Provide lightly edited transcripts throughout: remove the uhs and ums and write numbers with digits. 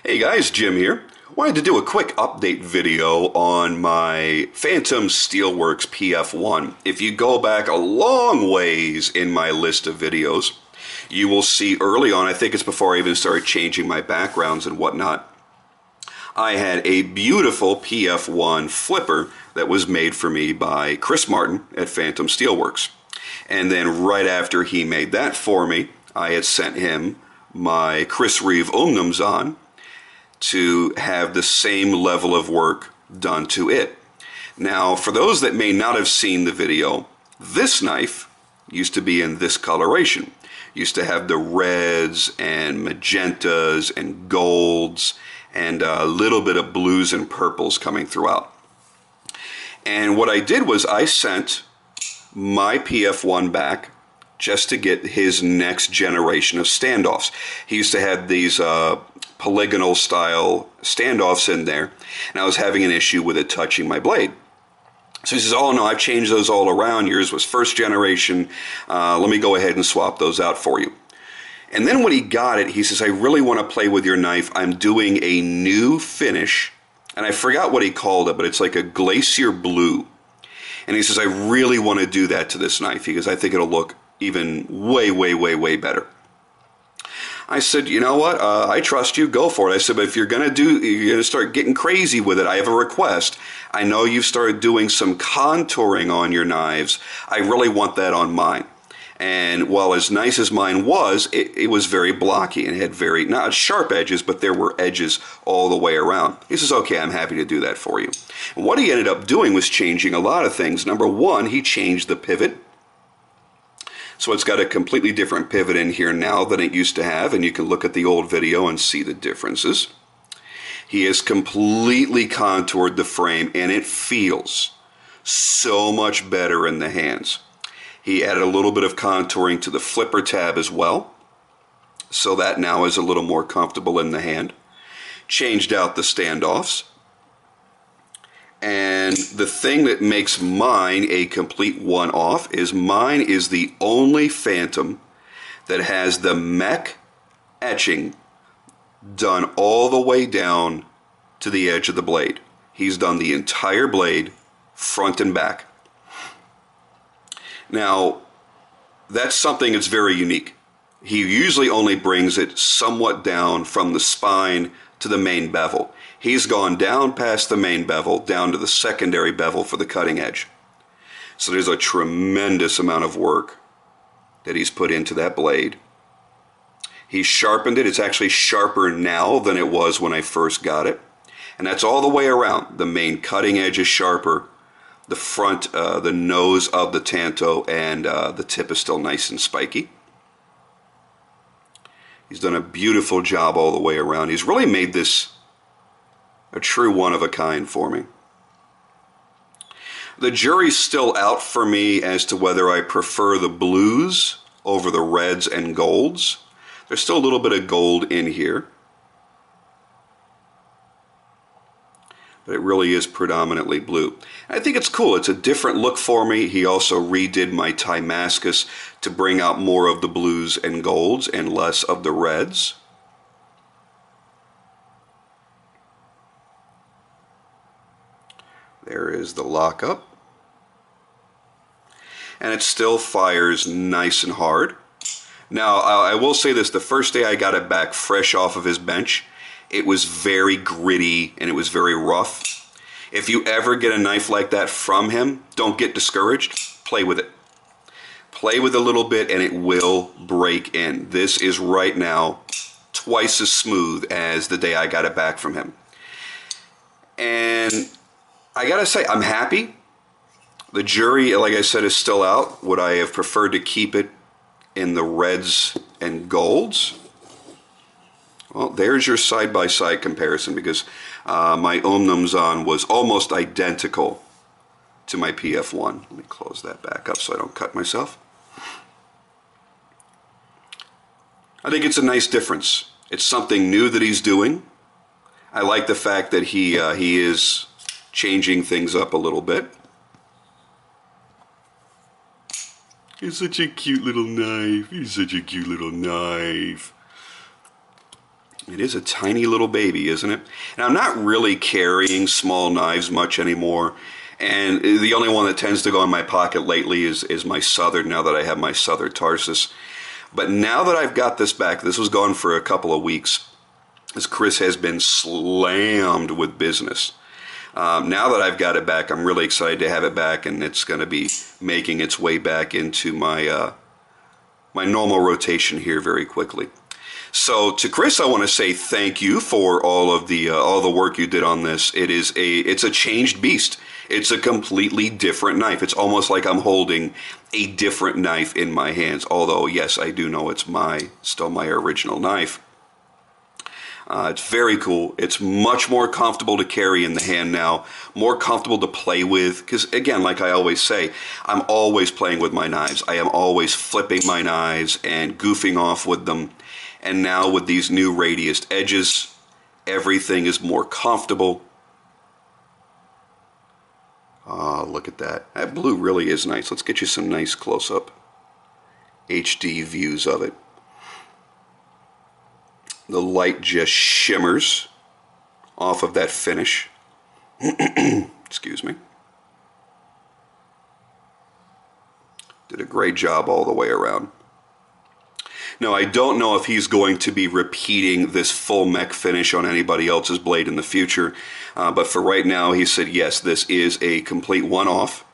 Hey guys, Jim here. Wanted to do a quick update video on my Phantom Steelworks PF-1. If you go back a long ways in my list of videos, you will see early on, I think it's before I even started changing my backgrounds and whatnot, I had a beautiful PF-1 flipper that was made for me by Chris Martin at Phantom Steelworks. And then right after he made that for me, I had sent him my Chris Reeve Umnumzan to have the same level of work done to it. Now, for those that may not have seen the video, this knife used to be in this coloration. Used to have the reds and magentas and golds and a little bit of blues and purples coming throughout. And what I did was I sent my PF-1 back just to get his next generation of standoffs. He used to have these polygonal style standoffs in there, and I was having an issue with it touching my blade. So he says, oh no, I've changed those all around. Yours was first generation. Let me go ahead and swap those out for you. And then when he got it, he says, I really want to play with your knife. I'm doing a new finish, and I forgot what he called it, but it's like a glacier blue. And he says, I really want to do that to this knife because I think it'll look even way better. I said, you know what, I trust you, go for it. I said, but if you're going to start getting crazy with it, I have a request. I know you've started doing some contouring on your knives. I really want that on mine. And while as nice as mine was, it was very blocky and had very, not sharp edges, but there were edges all the way around. He says, okay, I'm happy to do that for you. And what he ended up doing was changing a lot of things. Number one, he changed the pivot. So it's got a completely different pivot in here now than it used to have, and you can look at the old video and see the differences. He has completely contoured the frame, and it feels so much better in the hands. He added a little bit of contouring to the flipper tab as well, so that now is a little more comfortable in the hand. Changed out the standoffs. And the thing that makes mine a complete one-off is mine is the only Phantom that has the mech etching done all the way down to the edge of the blade. He's done the entire blade, front and back. Now, that's something that's very unique. He usually only brings it somewhat down from the spine to the main bevel. He's gone down past the main bevel, down to the secondary bevel for the cutting edge. So there's a tremendous amount of work that he's put into that blade. He's sharpened it. It's actually sharper now than it was when I first got it. And that's all the way around. The main cutting edge is sharper. The front, the nose of the Tanto, and the tip is still nice and spiky. He's done a beautiful job all the way around. He's really made this a true one-of-a-kind for me. The jury's still out for me as to whether I prefer the blues over the reds and golds. There's still a little bit of gold in here, but it really is predominantly blue. I think it's cool. It's a different look for me. He also redid my Timascus to bring out more of the blues and golds and less of the reds. There is the lockup. And it still fires nice and hard. Now, I will say this, the first day I got it back fresh off of his bench, it was very gritty and it was very rough. If you ever get a knife like that from him, don't get discouraged. Play with it. Play with it a little bit and it will break in. This is right now twice as smooth as the day I got it back from him. And I gotta say, I'm happy. The jury, like I said, is still out. Would I have preferred to keep it in the reds and golds? Well, there's your side-by-side comparison because my Umnumzan was almost identical to my PF-1. Let me close that back up so I don't cut myself. I think it's a nice difference. It's something new that he's doing. I like the fact that he is changing things up a little bit. It's such a cute little knife. He's such a cute little knife. It is a tiny little baby, isn't it? And I'm not really carrying small knives much anymore. And the only one that tends to go in my pocket lately is my Southern, now that I have my Southern Tarsus. But now that I've got this back, this was gone for a couple of weeks, as Chris has been slammed with business. Now that I've got it back, I'm really excited to have it back, and it's going to be making its way back into my my normal rotation here very quickly. So to Chris, I want to say thank you for all the work you did on this. It's a changed beast. It's a completely different knife. It's almost like I'm holding a different knife in my hands. Although yes, I do know it's still my original knife. It's very cool. It's much more comfortable to carry in the hand now, more comfortable to play with, because again, like I always say, I'm always playing with my knives. I am always flipping my knives and goofing off with them. And now with these new radiused edges, everything is more comfortable. Ah, look at that. That blue really is nice. Let's get you some nice close-up HD views of it. The light just shimmers off of that finish. Excuse me. Did a great job all the way around. Now, I don't know if he's going to be repeating this full mech finish on anybody else's blade in the future, but for right now, he said, yes, this is a complete one-off.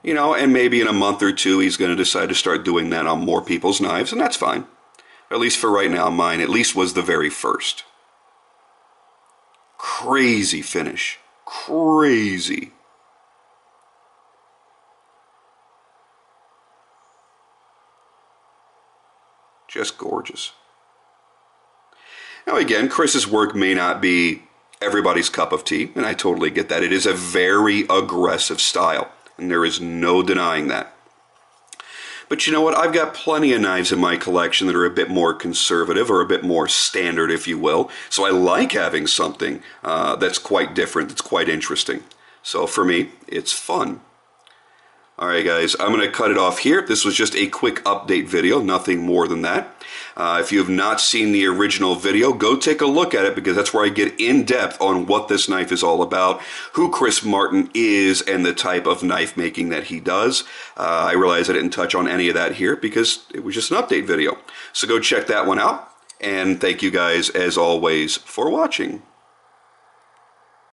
You know, and maybe in a month or two, he's going to decide to start doing that on more people's knives, and that's fine. At least for right now, mine at least was the very first. Crazy finish. Crazy. Just gorgeous. Now again, Chris's work may not be everybody's cup of tea, and I totally get that. It is a very aggressive style, and there is no denying that. But you know what? I've got plenty of knives in my collection that are a bit more conservative, or a bit more standard, if you will. So I like having something that's quite different, that's quite interesting. So for me, it's fun. Alright guys, I'm going to cut it off here. This was just a quick update video, nothing more than that. If you have not seen the original video, go take a look at it, because that's where I get in depth on what this knife is all about, who Chris Martin is, and the type of knife making that he does. I realize I didn't touch on any of that here because it was just an update video. So go check that one out, and thank you guys as always for watching.